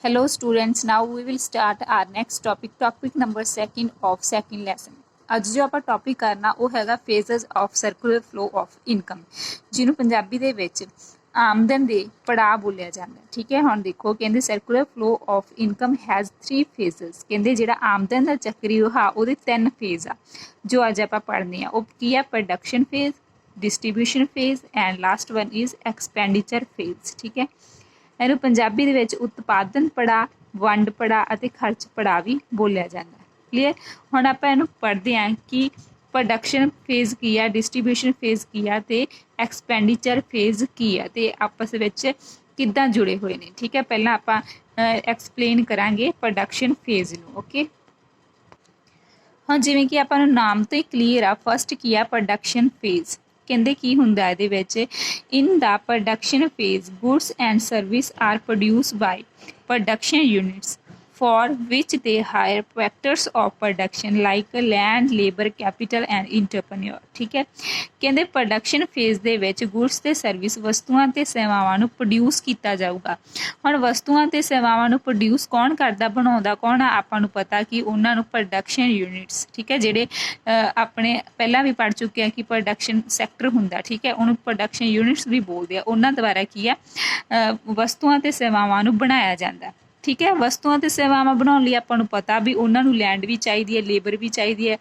Hello students, now we will start our next topic number second of second lesson. ਅੱਜ ਜੋ ਆਪਾਂ topic ਕਰਨਾ ਉਹ ਹੈਗਾ phases of circular flow of income, ਜਿਹਨੂੰ ਪੰਜਾਬੀ ਦੇ ਵਿੱਚ ਆਮਦਨ ਦੇ ਪੜਾਅ ਬੋਲਿਆ ਜਾਂਦਾ। ਠੀਕ ਹੈ, ਹੁਣ ਦੇਖੋ ਕਹਿੰਦੇ circular flow of income has 3 phases. ਕਹਿੰਦੇ ਜਿਹੜਾ ਆਮਦਨ ਦਾ ਚੱਕਰੀ ਵਹਾਅ ਉਹਦੇ 3 ਫੇਜ਼ ਆ ਜੋ ਅੱਜ ਆਪਾਂ ਪੜ੍ਹਨੇ ਆ। ਉਹ ਕੀ ਆ? Production phase, distribution phase and last one is expenditure phase. ਠੀਕ ਹੈ, ਇਹਨੂੰ ਪੰਜਾਬੀ ਦੇ ਵਿੱਚ ਉਤਪਾਦਨ ਪੜਾਅ, ਵੰਡ ਪੜਾਅ ਅਤੇ ਖਰਚ ਪੜਾਅ ਵੀ ਬੋਲਿਆ ਜਾਂਦਾ। ਕਲੀਅਰ। ਹੁਣ ਆਪਾਂ ਇਹਨੂੰ ਪੜ੍ਹਦੇ ਹਾਂ ਕਿ ਪ੍ਰੋਡਕਸ਼ਨ ਫੇਜ਼ ਕੀ ਆ, ਡਿਸਟ੍ਰੀਬਿਊਸ਼ਨ ਫੇਜ਼ ਕੀ ਆ ਤੇ ਐਕਸਪੈਂਡੀਚਰ ਫੇਜ਼ ਕੀ ਆ ਤੇ ਆਪਸ ਵਿੱਚ ਕਿੱਦਾਂ ਜੁੜੇ ਹੋਏ ਨੇ। ਠੀਕ ਹੈ, ਪਹਿਲਾਂ ਆਪਾਂ ਐਕਸਪਲੇਨ ਕਰਾਂਗੇ ਪ੍ਰੋਡਕਸ਼ਨ ਫੇਜ਼ ਨੂੰ। ਓਕੇ, ਹਾਂ ਜਿਵੇਂ ਕਿ ਆਪਾਂ ਨੂੰ ਨਾਮ ਤੋਂ ਹੀ ਕਲੀਅਰ ਆ, ਫਸਟ ਕੀ ਆ? Production phase. ਕਹਿੰਦੇ ਕੀ ਹੁੰਦਾ ਇਹਦੇ ਵਿੱਚ? In the production phase goods and service are produce by production units for which they hire factors of production like land, labor, capital and entrepreneur। ਠੀਕ ਹੈ, ਕਹਿੰਦੇ ਪ੍ਰੋਡਕਸ਼ਨ ਫੇਜ਼ ਦੇ ਵਿੱਚ ਗੁਡਸ ਤੇ ਸਰਵਿਸ ਵਸਤੂਆਂ ਤੇ ਸੇਵਾਵਾਂ ਨੂੰ ਪ੍ਰੋਡਿਊਸ ਕੀਤਾ ਜਾਊਗਾ। ਹੁਣ ਵਸਤੂਆਂ ਤੇ ਸੇਵਾਵਾਂ ਨੂੰ ਪ੍ਰੋਡਿਊਸ ਕੌਣ ਕਰਦਾ, ਬਣਾਉਂਦਾ ਕੌਣ ਆ? ਆਪਾਂ ਨੂੰ ਪਤਾ ਕਿ ਉਹਨਾਂ ਨੂੰ ਪ੍ਰੋਡਕਸ਼ਨ ਯੂਨਿਟਸ, ਠੀਕ ਹੈ, ਜਿਹੜੇ ਆਪਣੇ ਪਹਿਲਾਂ ਵੀ ਪੜ੍ਹ ਚੁੱਕੇ ਆ ਕਿ ਪ੍ਰੋਡਕਸ਼ਨ ਸੈਕਟਰ ਹੁੰਦਾ, ਠੀਕ ਹੈ, ਉਹਨੂੰ ਪ੍ਰੋਡਕਸ਼ਨ ਯੂਨਿਟਸ ਵੀ ਬੋਲਦੇ ਆ। ਉਹਨਾਂ ਦੁਆਰਾ ਕੀ ਆ ਵਸਤੂਆਂ ਤੇ ਸੇਵਾਵਾਂ ਨੂੰ ਬਣਾਇਆ ਜਾਂਦਾ। ਠੀਕ ਹੈ, ਵਸਤੂਆਂ ਤੇ ਸੇਵਾਵਾਂ ਬਣਾਉਣ ਲਈ ਆਪਾਂ ਨੂੰ ਪਤਾ ਵੀ ਉਹਨਾਂ ਨੂੰ ਲੈਂਡ ਵੀ ਚਾਹੀਦੀ ਹੈ, ਲੇਬਰ ਵੀ ਚਾਹੀਦੀ ਹੈ,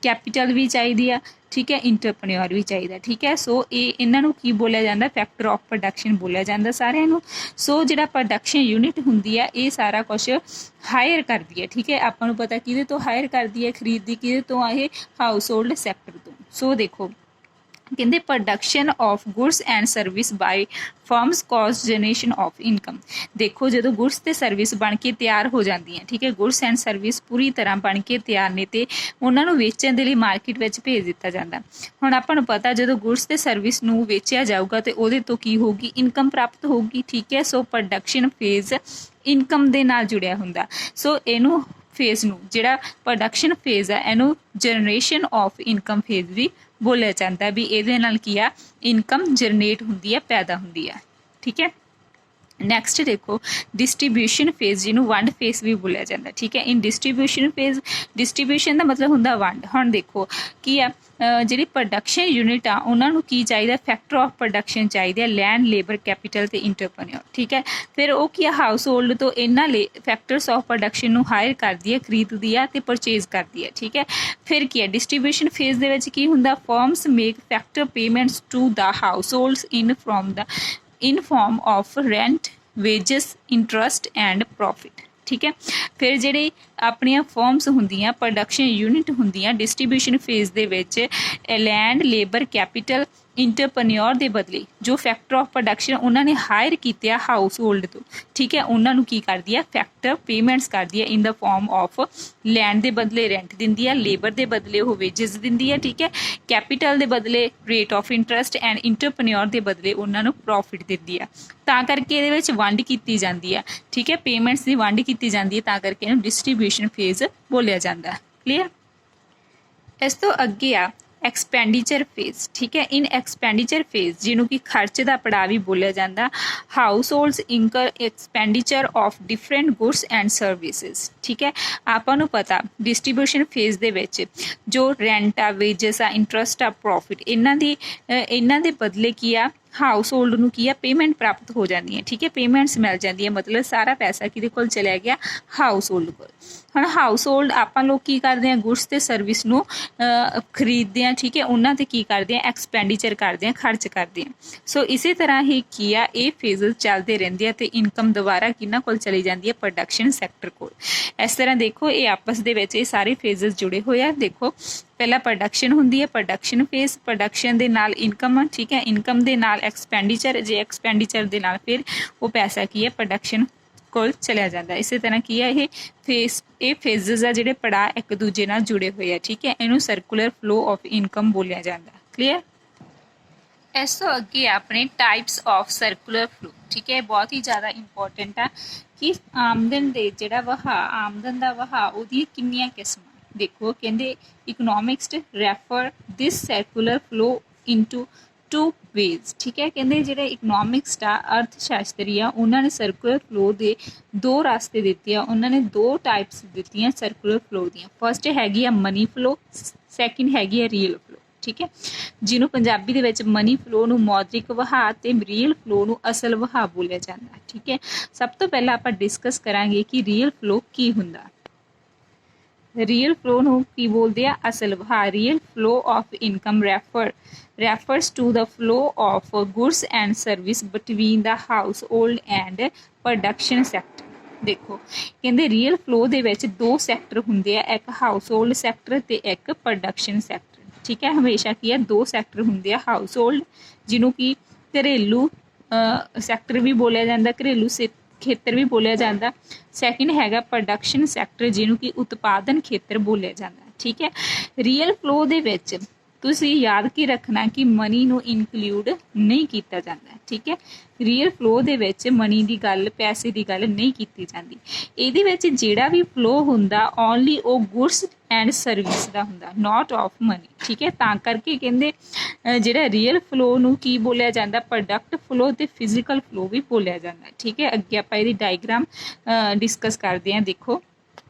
ਕੈਪੀਟਲ ਵੀ ਚਾਹੀਦੀ ਆ, ਠੀਕ ਹੈ, ਇੰਟਰਪ੍ਰੀਨਿਓਰ ਵੀ ਚਾਹੀਦਾ। ਠੀਕ ਹੈ, ਸੋ ਇਹਨਾਂ ਨੂੰ ਕੀ ਬੋਲਿਆ ਜਾਂਦਾ? ਫੈਕਟਰ ਆਫ ਪ੍ਰੋਡਕਸ਼ਨ ਬੋਲਿਆ ਜਾਂਦਾ ਸਾਰਿਆਂ ਨੂੰ। ਸੋ ਜਿਹੜਾ ਪ੍ਰੋਡਕਸ਼ਨ ਯੂਨਿਟ ਹੁੰਦੀ ਆ ਇਹ ਸਾਰਾ ਕੁਛ ਹਾਇਰ ਕਰਦੀ ਹੈ। ਠੀਕ ਹੈ, ਆਪਾਂ ਨੂੰ ਪਤਾ ਕਿਹਦੇ ਤੋਂ ਹਾਇਰ ਕਰਦੀ ਹੈ, ਖਰੀਦਦੀ ਕਿਹਦੇ ਤੋਂ ਆ? ਇਹ ਹਾਊਸ ਹੋਲਡ ਸੈਕਟਰ ਤੋਂ। ਸੋ ਦੇਖੋ ਕਹਿੰਦੇ production of goods and service by firms cause generation of income. ਦੇਖੋ ਜਦੋਂ ਗੁਡਸ ਤੇ ਸਰਵਿਸ ਬਣ ਕੇ ਤਿਆਰ ਹੋ ਜਾਂਦੀਆਂ, ਠੀਕ ਹੈ, ਗੁਡਸ ਐਂਡ ਸਰਵਿਸ ਪੂਰੀ ਤਰ੍ਹਾਂ ਬਣ ਕੇ ਤਿਆਰ ਨੇ ਤੇ ਉਹਨਾਂ ਨੂੰ ਵੇਚਣ ਦੇ ਲਈ ਮਾਰਕੀਟ ਵਿੱਚ ਭੇਜ ਦਿੱਤਾ ਜਾਂਦਾ। ਹੁਣ ਆਪਾਂ ਨੂੰ ਪਤਾ ਜਦੋਂ ਗੁਡਸ ਤੇ ਸਰਵਿਸ ਨੂੰ ਵੇਚਿਆ ਜਾਊਗਾ ਤੇ ਉਹਦੇ ਤੋਂ ਕੀ ਹੋਊਗੀ? ਇਨਕਮ ਪ੍ਰਾਪਤ ਹੋਊਗੀ। ਠੀਕ ਹੈ, ਸੋ ਪ੍ਰੋਡਕਸ਼ਨ ਫੇਜ਼ ਇਨਕਮ ਦੇ ਨਾਲ ਜੁੜਿਆ ਹੁੰਦਾ। ਸੋ ਇਹਨੂੰ ਫੇਜ਼ ਨੂੰ ਜਿਹੜਾ ਪ੍ਰੋਡਕਸ਼ਨ ਫੇਜ਼ ਆ ਇਹਨੂੰ ਜਨਰੇਸ਼ਨ ਆਫ ਇਨਕਮ ਫੇਜ਼ ਵੀ ਬੋਲਿਆ ਜਾਂਦਾ ਵੀ ਇਹਦੇ ਨਾਲ ਕੀ ਆ? ਇਨਕਮ ਜਨਰੇਟ ਹੁੰਦੀ ਹੈ, ਪੈਦਾ ਹੁੰਦੀ ਹੈ। ਠੀਕ ਹੈ, ਨੈਕਸਟ ਦੇਖੋ ਡਿਸਟ੍ਰੀਬਿਊਸ਼ਨ ਫੇਜ਼, ਜਿਹਨੂੰ ਵੰਡ ਫੇਜ਼ ਵੀ ਬੋਲਿਆ ਜਾਂਦਾ। ਠੀਕ ਹੈ, ਇਨ ਡਿਸਟ੍ਰੀਬਿਊਸ਼ਨ ਫੇਜ਼, ਡਿਸਟ੍ਰੀਬਿਊਸ਼ਨ ਦਾ ਮਤਲਬ ਹੁੰਦਾ ਵੰਡ। ਹੁਣ ਦੇਖੋ ਕੀ ਆ ਜਿਹੜੀ ਪ੍ਰੋਡਕਸ਼ਨ ਯੂਨਿਟ ਆ ਉਹਨਾਂ ਨੂੰ ਕੀ ਚਾਹੀਦਾ? ਫੈਕਟਰ ਆਫ ਪ੍ਰੋਡਕਸ਼ਨ ਚਾਹੀਦੇ ਆ, ਲੈਂਡ, ਲੇਬਰ, ਕੈਪੀਟਲ ਤੇ ਇੰਟਰਪ੍ਰੀਨਿਓਰ। ਠੀਕ ਹੈ, ਫਿਰ ਉਹ ਕੀ ਆ? ਹਾਊਸ ਹੋਲਡ ਤੋਂ ਇਹਨਾਂ ਫੈਕਟਰਸ ਆਫ ਪ੍ਰੋਡਕਸ਼ਨ ਨੂੰ ਹਾਇਰ ਕਰਦੀ ਹੈ, ਖਰੀਦਦੀ ਆ ਤੇ ਪਰਚੇਜ਼ ਕਰਦੀ ਹੈ। ਠੀਕ ਹੈ, ਫਿਰ ਕੀ ਹੈ? ਡਿਸਟ੍ਰੀਬਿਊਸ਼ਨ ਫੇਜ਼ ਦੇ ਵਿੱਚ ਕੀ ਹੁੰਦਾ? Firms make factor payments to the households in form of rent, wages, interest and profit। ਠੀਕ ਹੈ, ਫਿਰ ਜਿਹੜੇ ਆਪਣੀਆਂ ਫਰਮਸ ਹੁੰਦੀਆਂ, ਪ੍ਰੋਡਕਸ਼ਨ ਯੂਨਿਟ ਹੁੰਦੀਆਂ ਡਿਸਟ੍ਰੀਬਿਊਸ਼ਨ ਫੇਜ਼ ਦੇ ਵਿੱਚ ਲੈਂਡ, ਲੇਬਰ, ਕੈਪੀਟਲ, ਇੰਟਰਪ੍ਰੀਨਿਓਰ ਦੇ ਬਦਲੇ ਜੋ ਫੈਕਟਰ ਆਫ ਪ੍ਰੋਡਕਸ਼ਨ ਉਹਨਾਂ ਨੇ ਹਾਇਰ ਕੀਤੇ ਆ ਹਾਊਸ ਹੋਲਡ ਤੋਂ, ਠੀਕ ਹੈ, ਉਹਨਾਂ ਨੂੰ ਕੀ ਕਰਦੀ ਆ? ਫੈਕਟਰ ਪੇਮੈਂਟਸ ਕਰਦੀ ਹੈ ਇਨ ਦਾ ਫਾਰਮ ਆਫ ਲੈਂਡ ਦੇ ਬਦਲੇ ਰੈਂਟ ਦਿੰਦੀ ਆ, ਲੇਬਰ ਦੇ ਬਦਲੇ ਉਹ ਵੇਜਸ ਦਿੰਦੀ ਆ, ਠੀਕ ਹੈ, ਕੈਪੀਟਲ ਦੇ ਬਦਲੇ ਰੇਟ ਆਫ ਇੰਟਰਸਟ ਐਂਡ ਇੰਟਰਪ੍ਰੀਨਿਓਰ ਦੇ ਬਦਲੇ ਉਹਨਾਂ ਨੂੰ ਪ੍ਰੋਫਿਟ ਦਿੰਦੀ ਆ। ਤਾਂ ਕਰਕੇ ਇਹਦੇ ਵਿੱਚ ਵੰਡ ਕੀਤੀ ਜਾਂਦੀ ਆ। ਠੀਕ ਹੈ, ਪੇਮੈਂਟਸ ਦੀ ਵੰਡ ਕੀਤੀ ਜਾਂਦੀ ਹੈ, ਤਾਂ ਕਰਕੇ ਇਹਨੂੰ ਡਿਸਟ੍ਰੀਬਿਊਸ਼ਨ ਫੇਜ਼ ਬੋਲਿਆ ਜਾਂਦਾ। ਕਲੀਅਰ। ਇਸ ਤੋਂ ਅੱਗੇ ਆ ਐਕਸਪੈਂਡੀਚਰ ਫੇਜ਼। ਠੀਕ ਹੈ, ਇਨ ਐਕਸਪੈਂਡੀਚਰ ਫੇਜ਼ ਜਿਹਨੂੰ ਕਿ ਖਰਚ ਦਾ ਪੜਾਅ ਵੀ ਬੋਲਿਆ ਜਾਂਦਾ, households incur expenditure of different goods and services. ਠੀਕ ਹੈ, ਆਪਾਂ ਨੂੰ ਪਤਾ ਡਿਸਟ੍ਰੀਬਿਊਸ਼ਨ ਫੇਜ਼ ਦੇ ਵਿੱਚ ਜੋ ਰੈਂਟ ਆ, ਵੇਜਸ ਆ, ਇੰਟਰਸਟ ਆ, ਪ੍ਰੋਫਿਟ ਇਹਨਾਂ ਦੇ ਬਦਲੇ ਕੀ ਆ? ਹਾਊਸ ਹੋਲਡ ਨੂੰ ਕੀ ਆ? ਪੇਮੈਂਟ ਪ੍ਰਾਪਤ ਹੋ ਜਾਂਦੀ ਹੈ। ਠੀਕ ਹੈ, ਪੇਮੈਂਟਸ ਮਿਲ ਜਾਂਦੀ ਹੈ, ਮਤਲਬ ਸਾਰਾ ਪੈਸਾ ਕਿਹਦੇ ਕੋਲ ਚਲਿਆ ਗਿਆ? ਹਾਊਸ ਹੋਲਡ ਕੋਲ। ਹੁਣ ਹਾਊਸ ਹੋਲਡ ਆਪਾਂ ਲੋਕ ਕੀ ਕਰਦੇ ਹਾਂ? ਗੁਡਸ ਤੇ ਸਰਵਿਸ ਨੂੰ ਖਰੀਦਦੇ ਹਾਂ, ਠੀਕ ਹੈ, ਉਹਨਾਂ ਤੇ ਕੀ ਕਰਦੇ ਹਾਂ? ਐਕਸਪੈਂਡੀਚਰ ਕਰਦੇ ਹਾਂ, ਖਰਚ ਕਰਦੇ ਹਾਂ। ਸੋ ਇਸੇ ਤਰ੍ਹਾਂ ਹੀ ਕੀ ਆ? ਇਹ ਫੇਜ਼ਸ ਚੱਲਦੇ ਰਹਿੰਦੇ ਆ ਤੇ ਇਨਕਮ ਦੁਬਾਰਾ ਕਿਹਨਾਂ ਕੋਲ ਚਲੀ ਜਾਂਦੀ ਹੈ? ਪ੍ਰੋਡਕਸ਼ਨ ਸੈਕਟਰ ਕੋਲ। ਇਸ ਤਰ੍ਹਾਂ ਦੇਖੋ ਇਹ ਆਪਸ ਦੇ ਵਿੱਚ ਇਹ ਸਾਰੇ ਫੇਜ਼ਸ ਜੁੜੇ ਹੋਏ ਆ। ਦੇਖੋ ਪਹਿਲਾਂ ਪ੍ਰੋਡਕਸ਼ਨ ਹੁੰਦੀ ਹੈ, ਪ੍ਰੋਡਕਸ਼ਨ ਫੇਜ਼, ਪ੍ਰੋਡਕਸ਼ਨ ਦੇ ਨਾਲ ਇਨਕਮ, ਠੀਕ ਹੈ, ਇਨਕਮ ਦੇ ਨਾਲ ਐਕਸਪੈਂਡੀਚਰ, ਜੇ ਐਕਸਪੈਂਡੀਚਰ ਦੇ ਨਾਲ ਫਿਰ ਉਹ ਪੈਸਾ ਕੀ ਹੈ? ਪ੍ਰੋਡਕਸ਼ਨ ਕੋਲ ਚਲਿਆ ਜਾਂਦਾ। ਇਸੇ ਤਰ੍ਹਾਂ ਕੀ ਹੈ ਇਹ ਫੇਜ਼ਸ ਆ ਜਿਹੜੇ ਪੜਾਅ ਇੱਕ ਦੂਜੇ ਨਾਲ ਜੁੜੇ ਹੋਏ ਆ। ਠੀਕ ਹੈ, ਇਹਨੂੰ ਸਰਕੂਲਰ ਫਲੋ ਆਫ ਇਨਕਮ ਬੋਲਿਆ ਜਾਂਦਾ। ਕਲੀਅਰ। ਇਸ ਤੋਂ ਅੱਗੇ ਆਪਣੇ ਟਾਈਪਸ ਆਫ ਸਰਕੂਲਰ ਫਲੋ। ਠੀਕ ਹੈ, ਬਹੁਤ ਹੀ ਜ਼ਿਆਦਾ ਇੰਪੋਰਟੈਂਟ ਆ ਕਿ ਆਮਦਨ ਦੇ ਜਿਹੜਾ ਵਹਾਅ, ਆਮਦਨ ਦਾ ਵਹਾਅ ਉਹਦੀਆਂ ਕਿੰਨੀਆਂ ਕਿਸਮਾਂ। ਦੇਖੋ ਕਹਿੰਦੇ economics refer this circular flow into two ways. ठीक है, कहते ਜਿਹੜੇ ਇਕਨੋਮਿਕਸ ਆ ਅਰਥਸ਼ਾਸਤਰੀ ਆ ਉਹਨਾਂ ਨੇ ਸਰਕੂਲਰ ਫਲੋ ਦੇ ਦੋ ਰਾਸਤੇ ਦਿੱਤੇ ਆ, ਉਹਨਾਂ ਨੇ ਦੋ ਟਾਈਪਸ ਦਿੱਤੀਆਂ ਸਰਕੂਲਰ ਫਲੋ ਦੀਆਂ। ਫਸਟ ਹੈਗੀ ਆ ਮਨੀ ਫਲੋ, ਸੈਕਿੰਡ ਹੈਗੀ ਆ ਰੀਅਲ ਫਲੋ। ਠੀਕ ਹੈ, ਜਿਹਨੂੰ ਪੰਜਾਬੀ ਦੇ ਵਿੱਚ ਮਨੀ ਫਲੋ ਨੂੰ ਮੌਦਰਿਕ ਵਹਾਅ ਤੇ ਰੀਅਲ ਫਲੋ ਨੂੰ ਅਸਲ ਵਹਾਅ ਬੋਲਿਆ ਜਾਂਦਾ। ਠੀਕ ਹੈ, ਸਭ ਤੋਂ ਪਹਿਲਾਂ ਆਪਾਂ ਡਿਸਕਸ ਕਰਾਂਗੇ ਕਿ ਰੀਅਲ ਫਲੋ ਕੀ ਹੁੰਦਾ। ਰੀਅਲ ਫਲੋ ਨੂੰ ਕੀ ਬੋਲਦੇ ਆ? ਅਸਲ ਵਹਾਅ। Real flow of income refers to the flow of goods and service between the household and production sector। ਦੇਖੋ ਕਹਿੰਦੇ ਰੀਅਲ ਫਲੋ ਦੇ ਵਿੱਚ ਦੋ ਸੈਕਟਰ ਹੁੰਦੇ ਆ, ਇੱਕ ਹਾਊਸਹੋਲਡ ਸੈਕਟਰ ਤੇ ਇੱਕ ਪ੍ਰੋਡਕਸ਼ਨ ਸੈਕਟਰ। ਠੀਕ ਹੈ, ਹਮੇਸ਼ਾ ਕੀ ਹੈ ਦੋ ਸੈਕਟਰ ਹੁੰਦੇ ਆ, ਹਾਊਸਹੋਲਡ ਜਿਹਨੂੰ ਕਿ ਘਰੇਲੂ ਸੈਕਟਰ ਵੀ ਬੋਲਿਆ ਜਾਂਦਾ, ਘਰੇਲੂ ਖੇਤਰ ਵੀ ਬੋਲਿਆ ਜਾਂਦਾ। ਸੈਕਿੰਡ ਹੈਗਾ ਪ੍ਰੋਡਕਸ਼ਨ ਸੈਕਟਰ ਜਿਹਨੂੰ ਕਿ ਉਤਪਾਦਨ ਖੇਤਰ ਬੋਲਿਆ ਜਾਂਦਾ। ਠੀਕ ਹੈ, ਰੀਅਲ ਫਲੋ ਦੇ ਵਿੱਚ ਤੁਸੀਂ ਯਾਦ ਕੀ ਰੱਖਣਾ ਕਿ ਮਨੀ ਨੂੰ ਇਨਕਲੂਡ ਨਹੀਂ ਕੀਤਾ ਜਾਂਦਾ। ਠੀਕ ਹੈ, ਰੀਅਲ ਫਲੋ ਦੇ ਵਿੱਚ ਮਨੀ ਦੀ ਗੱਲ, ਪੈਸੇ ਦੀ ਗੱਲ ਨਹੀਂ ਕੀਤੀ ਜਾਂਦੀ। ਇਹਦੇ ਵਿੱਚ ਜਿਹੜਾ ਵੀ ਫਲੋ ਹੁੰਦਾ ਓਨਲੀ ਉਹ ਗੁਡਸ ਐਂਡ ਸਰਵਿਸ ਦਾ ਹੁੰਦਾ, ਨਾਟ ਆਫ ਮਨੀ। ਠੀਕ ਹੈ, ਤਾਂ ਕਰਕੇ ਕਹਿੰਦੇ ਜਿਹੜਾ ਰੀਅਲ ਫਲੋ ਨੂੰ ਕੀ ਬੋਲਿਆ ਜਾਂਦਾ? ਪ੍ਰੋਡਕਟ ਫਲੋ ਤੇ ਫਿਜ਼ੀਕਲ ਫਲੋ ਵੀ ਬੋਲਿਆ ਜਾਂਦਾ। ਠੀਕ ਹੈ, ਅੱਗੇ ਆਪਾਂ ਇਹਦੀ ਡਾਇਗਰਾਮ ਡਿਸਕਸ ਕਰਦੇ ਹਾਂ।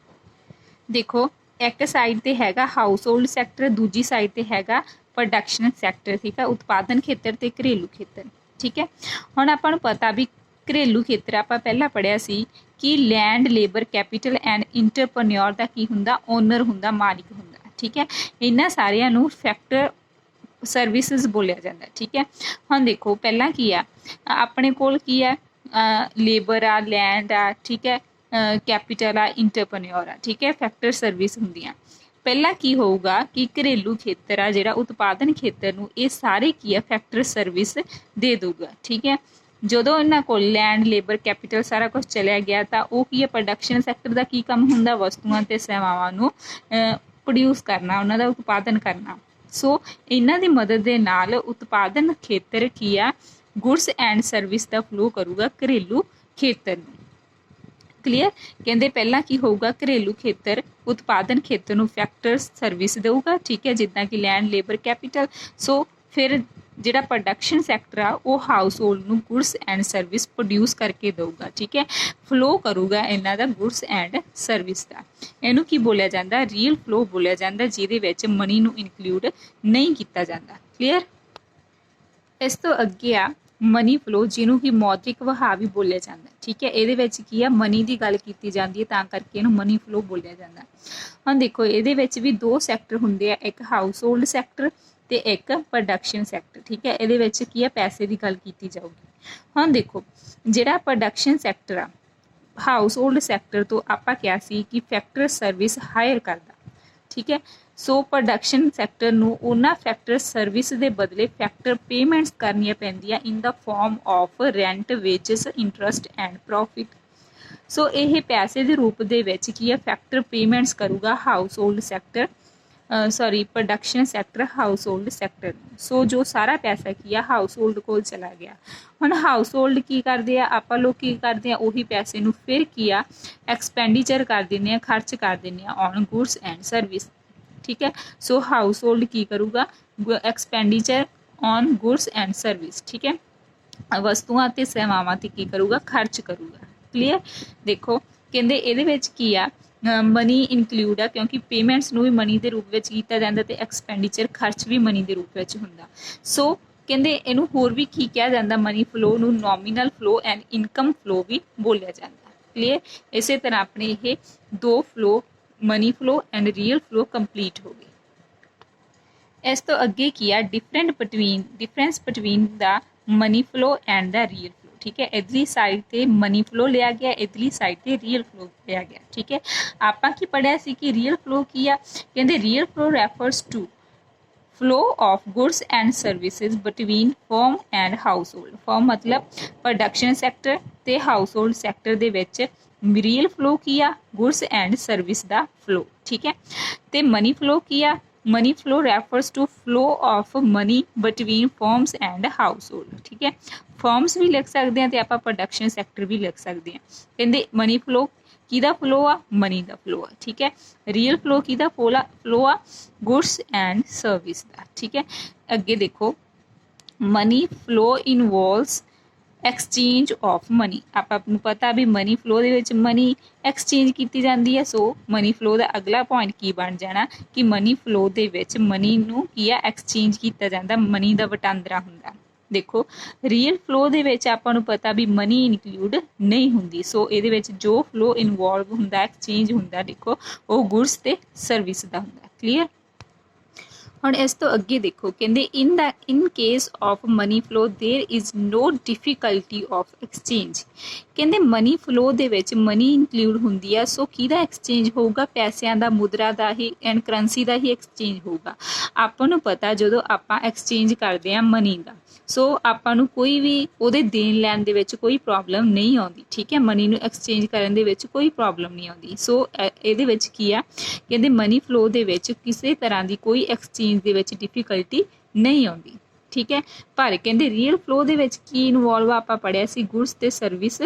ਦੇਖੋ ਇੱਕ ਸਾਈਡ ਤੇ ਹੈਗਾ ਹਾਊਸਹੋਲਡ ਸੈਕਟਰ, ਦੂਜੀ ਸਾਈਡ ਤੇ ਹੈਗਾ ਪ੍ਰੋਡਕਸ਼ਨ ਸੈਕਟਰ। ਠੀਕ ਹੈ, ਉਤਪਾਦਨ ਖੇਤਰ ਤੇ ਘਰੇਲੂ ਖੇਤਰ। ਠੀਕ ਹੈ, ਹੁਣ ਆਪਾਂ ਨੂੰ ਪਤਾ ਵੀ ਘਰੇਲੂ ਖੇਤਰ ਆਪਾਂ ਪਹਿਲਾਂ ਪੜ੍ਹਿਆ ਸੀ ਕਿ ਲੈਂਡ, ਲੇਬਰ, ਕੈਪੀਟਲ ਐਂਡ ਇੰਟਰਪ੍ਰੈਨਿਓਰ ਦਾ ਕੀ ਹੁੰਦਾ? ਓਨਰ ਹੁੰਦਾ, ਮਾਲਿਕ ਹੁੰਦਾ। ਠੀਕ ਹੈ, ਇਹਨਾਂ ਸਾਰਿਆਂ ਨੂੰ ਫੈਕਟਰ ਸਰਵਿਸਿਜ਼ ਬੋਲਿਆ ਜਾਂਦਾ। ਠੀਕ ਹੈ, ਹੁਣ ਦੇਖੋ ਪਹਿਲਾਂ ਕੀ ਆ ਆਪਣੇ ਕੋਲ? ਕੀ ਆ? ਲੇਬਰ ਆ, ਲੈਂਡ ਆ, ਠੀਕ ਹੈ, ਕੈਪੀਟਲ ਆ, ਇੰਟਰਪ੍ਰੈਨਿਓਰ ਆ। ਠੀਕ ਹੈ, ਫੈਕਟਰ ਸਰਵਿਸ ਹੁੰਦੀਆਂ। ਪਹਿਲਾਂ ਕੀ ਹੋਊਗਾ ਕਿ ਘਰੇਲੂ ਖੇਤਰ ਆ ਜਿਹੜਾ ਉਤਪਾਦਨ ਖੇਤਰ ਨੂੰ ਇਹ ਸਾਰੇ ਕੀ ਆ? ਫੈਕਟਰ ਸਰਵਿਸ ਦੇ ਦਊਗਾ। ਠੀਕ ਹੈ, ਜਦੋਂ ਇਹਨਾਂ ਕੋਲ ਲੈਂਡ, ਲੇਬਰ, ਕੈਪੀਟਲ ਸਾਰਾ ਕੁਝ ਚਲਿਆ ਗਿਆ ਤਾਂ ਉਹ ਕੀ ਹੈ? ਪ੍ਰੋਡਕਸ਼ਨ ਸੈਕਟਰ ਦਾ ਕੀ ਕੰਮ ਹੁੰਦਾ? ਵਸਤੂਆਂ ਤੇ ਸੇਵਾਵਾਂ ਨੂੰ ਪ੍ਰੋਡਿਊਸ ਕਰਨਾ, ਉਹਨਾਂ ਦਾ ਉਤਪਾਦਨ ਕਰਨਾ। ਸੋ ਇਹਨਾਂ ਦੀ ਮਦਦ ਦੇ ਨਾਲ ਉਤਪਾਦਨ ਖੇਤਰ ਕੀ ਆ? ਗੁਡਸ ਐਂਡ ਸਰਵਿਸ ਦਾ ਫਲੋ ਕਰੂਗਾ ਘਰੇਲੂ ਖੇਤਰ ਨੂੰ। ਕਲੀਅਰ? ਕਹਿੰਦੇ ਪਹਿਲਾਂ ਕੀ ਹੋਊਗਾ? ਘਰੇਲੂ ਖੇਤਰ ਉਤਪਾਦਨ ਖੇਤਰ ਨੂੰ ਫੈਕਟਰ ਸਰਵਿਸ ਦੇਊਗਾ। ਠੀਕ ਹੈ, ਜਿੱਦਾਂ ਕਿ ਲੈਂਡ, ਲੇਬਰ, ਕੈਪੀਟਲ। ਸੋ ਫਿਰ ਜਿਹੜਾ ਪ੍ਰੋਡਕਸ਼ਨ ਸੈਕਟਰ ਆ ਉਹ ਹਾਊਸਹੋਲਡ ਨੂੰ ਗੁਡਸ ਐਂਡ ਸਰਵਿਸ ਪ੍ਰੋਡਿਊਸ ਕਰਕੇ ਦੇਊਗਾ। ਠੀਕ ਹੈ, ਫਲੋ ਕਰੂਗਾ ਇਹਨਾਂ ਦਾ ਗੁਡਸ ਐਂਡ ਸਰਵਿਸ ਦਾ। ਇਹਨੂੰ ਕੀ ਬੋਲਿਆ ਜਾਂਦਾ? ਰੀਅਲ ਫਲੋ ਬੋਲਿਆ ਜਾਂਦਾ, ਜਿਹਦੇ ਵਿੱਚ ਮਨੀ ਨੂੰ ਇਨਕਲੂਡ ਨਹੀਂ ਕੀਤਾ ਜਾਂਦਾ। ਕਲੀਅਰ? ਇਸ ਤੋਂ ਅੱਗੇ ਆ ਮਨੀ ਫਲੋ, ਜਿਹਨੂੰ ਕਿ ਮੌਦਰਿਕ ਵਹਾਅ ਵੀ ਬੋਲਿਆ ਜਾਂਦਾ। ਠੀਕ ਹੈ, ਇਹਦੇ ਵਿੱਚ ਕੀ ਆ? ਮਨੀ ਦੀ ਗੱਲ ਕੀਤੀ ਜਾਂਦੀ ਹੈ, ਤਾਂ ਕਰਕੇ ਇਹਨੂੰ ਮਨੀ ਫਲੋ ਬੋਲਿਆ ਜਾਂਦਾ। ਹੁਣ ਦੇਖੋ ਇਹਦੇ ਵਿੱਚ ਵੀ ਦੋ ਸੈਕਟਰ ਹੁੰਦੇ ਆ, ਇੱਕ ਹਾਊਸਹੋਲਡ ਸੈਕਟਰ ਤੇ ਇੱਕ ਪ੍ਰੋਡਕਸ਼ਨ ਸੈਕਟਰ। ਠੀਕ ਹੈ, ਇਹਦੇ ਵਿੱਚ ਕੀ ਆ? ਪੈਸੇ ਦੀ ਗੱਲ ਕੀਤੀ ਜਾਊਗੀ। ਹੁਣ ਦੇਖੋ ਜਿਹੜਾ ਪ੍ਰੋਡਕਸ਼ਨ ਸੈਕਟਰ ਆ ਹਾਊਸਹੋਲਡ ਸੈਕਟਰ ਤੋਂ ਆਪਾਂ ਕਿਹਾ ਸੀ ਕਿ ਫੈਕਟਰ ਸਰਵਿਸ ਹਾਇਰ ਕਰਦਾ। ਠੀਕ ਹੈ, ਸੋ ਪ੍ਰੋਡਕਸ਼ਨ ਸੈਕਟਰ ਨੂੰ ਉਹਨਾਂ ਫੈਕਟਰ ਸਰਵਿਸ ਦੇ ਬਦਲੇ ਫੈਕਟਰ ਪੇਮੈਂਟਸ ਕਰਨੀਆਂ ਪੈਂਦੀਆਂ in the form of rent, wages, interest and profit. So ਇਹ ਪੈਸੇ ਦੇ ਰੂਪ ਦੇ ਵਿੱਚ ਕੀ ਹੈ? ਫੈਕਟਰ ਪੇਮੈਂਟਸ ਕਰੂਗਾ household sector, production sector household sector ਨੂੰ। ਸੋ ਜੋ ਸਾਰਾ ਪੈਸਾ ਕੀ ਆ? ਹਾਊਸਹੋਲਡ ਕੋਲ ਚਲਾ ਗਿਆ। ਹੁਣ ਹਾਊਸਹੋਲਡ ਕੀ ਕਰਦੇ ਆ? ਆਪਾਂ ਲੋਕ ਕੀ ਕਰਦੇ ਆ? ਉਹੀ ਪੈਸੇ ਨੂੰ ਫਿਰ ਕੀ ਆ? ਐਕਸਪੈਂਡੀਚਰ ਕਰ ਦਿੰਦੇ ਆ, ਖਰਚ ਕਰ ਦਿੰਦੇ ਆ ਔਨ ਗੁਡਸ ਐਂਡ ਸਰਵਿਸ। ਠੀਕ ਹੈ, ਸੋ ਹਾਊਸਹੋਲਡ ਕੀ ਕਰੂਗਾ? Expenditure on goods and service. ਠੀਕ ਹੈ, ਵਸਤੂਆਂ ਅਤੇ ਸੇਵਾਵਾਂ ਤੇ ਕੀ ਕਰੂਗਾ? ਖਰਚ ਕਰੂਗਾ। ਕਲੀਅਰ? ਦੇਖੋ ਕਹਿੰਦੇ ਇਹਦੇ ਵਿੱਚ ਕੀ ਆ? ਮਨੀ ਇਨਕਲੂਡ ਆ, ਕਿਉਂਕਿ ਪੇਮੈਂਟਸ ਨੂੰ ਵੀ ਮਨੀ ਦੇ ਰੂਪ ਵਿੱਚ ਕੀਤਾ ਜਾਂਦਾ ਤੇ ਐਕਸਪੈਂਡੀਚਰ ਖਰਚ ਵੀ ਮਨੀ ਦੇ ਰੂਪ ਵਿੱਚ ਹੁੰਦਾ। ਸੋ ਕਹਿੰਦੇ ਇਹਨੂੰ ਹੋਰ ਵੀ ਕੀ ਕਿਹਾ ਜਾਂਦਾ? ਮਨੀ ਫਲੋ ਨੂੰ nominal flow and income flow ਵੀ ਬੋਲਿਆ ਜਾਂਦਾ। ਕਲੀਅਰ? ਇਸੇ ਤਰ੍ਹਾਂ ਆਪਣੇ ਇਹ ਦੋ flow money flow and real flow complete ਹੋ ਗਏ। ਇਸ ਤੋਂ ਅੱਗੇ ਕੀ ਆ? Difference between the money flow and the real flow. ਠੀਕ ਹੈ, ਇਧਰਲੀ ਸਾਈਡ ਤੇ ਮਨੀ ਫਲੋ ਲਿਆ ਗਿਆ, ਇਧਰਲੀ ਸਾਈਡ ਤੇ ਰੀਅਲ ਫਲੋ ਲਿਆ ਗਿਆ। ਠੀਕ ਹੈ, ਆਪਾਂ ਕੀ ਪੜ੍ਹਿਆ ਸੀ ਕਿ ਰੀਅਲ ਫਲੋ ਕੀ ਆ? ਕਹਿੰਦੇ real flow refers to flow of goods and services between firm and household। firm मतलब production sector ਤੇ household sector ਦੇ ਵਿੱਚ ਰੀਅਲ ਫਲੋ ਕੀ ਆ? ਗੁਡਸ ਐਂਡ ਸਰਵਿਸ ਦਾ ਫਲੋ। ਠੀਕ ਹੈ, ਤੇ ਮਨੀ ਫਲੋ ਕੀ ਆ? Money flow refers to flow of money between firms and household. ਠੀਕ ਹੈ, ਫਰਮਸ ਵੀ ਲਿਖ ਸਕਦੇ ਹਾਂ ਤੇ ਆਪਾਂ ਪ੍ਰੋਡਕਸ਼ਨ ਸੈਕਟਰ ਵੀ ਲਿਖ ਸਕਦੇ ਹਾਂ। ਕਹਿੰਦੇ ਮਨੀ ਫਲੋ ਕਿਹਦਾ ਫਲੋ ਆ? ਮਨੀ ਦਾ ਫਲੋ ਆ। ਠੀਕ ਹੈ, ਰੀਅਲ ਫਲੋ ਕਿਹਦਾ ਫਲੋ ਆ? ਗੁਡਸ ਐਂਡ ਸਰਵਿਸ ਦਾ। ਠੀਕ ਹੈ, ਅੱਗੇ ਦੇਖੋ money flow involves exchange of money. ਆਪਾਂ ਨੂੰ ਪਤਾ ਵੀ ਮਨੀ ਫਲੋ ਦੇ ਵਿੱਚ ਮਨੀ ਐਕਸਚੇਂਜ ਕੀਤੀ ਜਾਂਦੀ ਹੈ। ਸੋ ਮਨੀ ਫਲੋ ਦਾ ਅਗਲਾ ਪੁਆਇੰਟ ਕੀ ਬਣ ਜਾਣਾ ਕਿ ਮਨੀ ਫਲੋ ਦੇ ਵਿੱਚ ਮਨੀ ਨੂੰ ਕੀ ਆ ਐਕਸਚੇਂਜ ਕੀਤਾ ਜਾਂਦਾ, ਮਨੀ ਦਾ ਵਟਾਂਦਰਾ ਹੁੰਦਾ। ਦੇਖੋ ਰੀਅਲ ਫਲੋ ਦੇ ਵਿੱਚ ਆਪਾਂ ਨੂੰ ਪਤਾ ਵੀ ਮਨੀ ਇਨਕਲੂਡ ਨਹੀਂ ਹੁੰਦੀ। ਸੋ ਇਹਦੇ ਵਿੱਚ ਜੋ ਫਲੋ ਇਨਵੋਲਵ ਹੁੰਦਾ ਐਕਸਚੇਂਜ ਹੁੰਦਾ ਦੇਖੋ ਉਹ ਗੁਡਸ ਤੇ ਸਰਵਿਸ ਦਾ ਹੁੰਦਾ। ਕਲੀਅਰ। ਹੁਣ ਇਸ ਤੋਂ ਅੱਗੇ ਦੇਖੋ ਕਹਿੰਦੇ in case of money flow there is no difficulty of exchange. ਕਹਿੰਦੇ ਮਨੀ ਫਲੋ ਦੇ ਵਿੱਚ ਮਨੀ ਇਨਕਲੂਡ ਹੁੰਦੀ ਆ। ਸੋ ਕਿਹਦਾ ਐਕਸਚੇਂਜ ਹੋਊਗਾ, ਪੈਸਿਆਂ ਦਾ, ਮੁਦਰਾ ਦਾ ਹੀ ਐਂਡ ਕਰੰਸੀ ਦਾ ਹੀ ਐਕਸਚੇਂਜ ਹੋਊਗਾ। ਆਪਾਂ ਨੂੰ ਪਤਾ ਜਦੋਂ ਆਪਾਂ ਐਕਸਚੇਂਜ ਕਰਦੇ ਹਾਂ ਮਨੀ ਦਾ, ਸੋ ਆਪਾਂ ਨੂੰ ਕੋਈ ਵੀ ਉਹਦੇ ਦੇਣ ਲੈਣ ਦੇ ਵਿੱਚ ਕੋਈ ਪ੍ਰੋਬਲਮ ਨਹੀਂ ਆਉਂਦੀ। ਠੀਕ ਹੈ, ਮਨੀ ਨੂੰ ਐਕਸਚੇਂਜ ਕਰਨ ਦੇ ਵਿੱਚ ਕੋਈ ਪ੍ਰੋਬਲਮ ਨਹੀਂ ਆਉਂਦੀ। ਸੋ ਇਹਦੇ ਵਿੱਚ ਕੀ ਆ ਕਹਿੰਦੇ ਮਨੀ ਫਲੋ ਦੇ ਵਿੱਚ ਕਿਸੇ ਤਰ੍ਹਾਂ ਦੀ ਕੋਈ ਐਕਸਚੇਂਜ ਦੇ ਵਿੱਚ ਡਿਫੀਕਲਟੀ ਨਹੀਂ ਆਉਂਦੀ। ਠੀਕ ਹੈ, ਪਰ ਕਹਿੰਦੇ ਰੀਅਲ ਫਲੋ ਦੇ ਵਿੱਚ ਕੀ ਇਨਵੋਲਵ ਆ, ਆਪਾਂ ਪੜ੍ਹਿਆ ਸੀ ਗੁਡਸ ਤੇ ਸਰਵਿਸ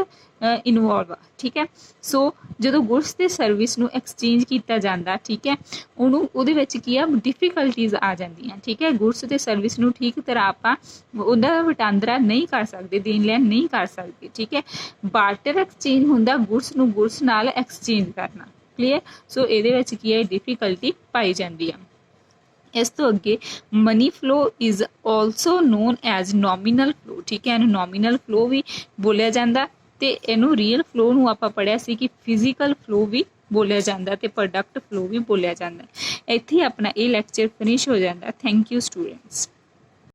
ਇਨਵੋਲਵ ਆ। ਠੀਕ ਹੈ, ਸੋ ਜਦੋਂ ਗੁਡਸ ਤੇ ਸਰਵਿਸ ਨੂੰ ਐਕਸਚੇਂਜ ਕੀਤਾ ਜਾਂਦਾ, ਠੀਕ ਹੈ, ਉਹਦੇ ਵਿੱਚ ਕੀ ਆ ਡਿਫੀਕਲਟੀਜ਼ ਆ ਜਾਂਦੀਆਂ। ਠੀਕ ਹੈ, ਗੁਡਸ ਤੇ ਸਰਵਿਸ ਨੂੰ ਠੀਕ ਤਰ੍ਹਾਂ ਆਪਾਂ ਉਹਦਾ ਵਟਾਂਦਰਾ ਨਹੀਂ ਕਰ ਸਕਦੇ, ਦੇਣ ਲੈਣ ਨਹੀਂ ਕਰ ਸਕਦੇ। ਠੀਕ ਹੈ, ਬਾਰਟਰ ਐਕਸਚੇਂਜ ਹੁੰਦਾ ਗੁਡਸ ਨੂੰ ਗੁਡਸ ਨਾਲ ਐਕਸਚੇਂਜ ਕਰਨਾ। ਕਲੀਅਰ। ਸੋ ਇਹਦੇ ਵਿੱਚ ਕੀ ਹੈ ਡਿਫੀਕਲਟੀ ਪਾਈ ਜਾਂਦੀ ਆ। ਇਸ ਤੋਂ ਅੱਗੇ money flow is also known as nominal flow. ਠੀਕ ਹੈ, ਇਹਨੂੰ ਨੋਮੀਨਲ ਫਲੋ ਵੀ ਬੋਲਿਆ ਜਾਂਦਾ ਤੇ ਇਹਨੂੰ ਰੀਅਲ ਫਲੋ ਨੂੰ ਆਪਾਂ ਪੜ੍ਹਿਆ ਸੀ ਕਿ ਫਿਜ਼ੀਕਲ ਫਲੋ ਵੀ ਬੋਲਿਆ ਜਾਂਦਾ ਤੇ ਪ੍ਰੋਡਕਟ ਫਲੋ ਵੀ ਬੋਲਿਆ ਜਾਂਦਾ। ਇੱਥੇ ਆਪਣਾ ਇਹ ਲੈਕਚਰ ਫਿਨਿਸ਼ ਹੋ ਜਾਂਦਾ। Thank you students.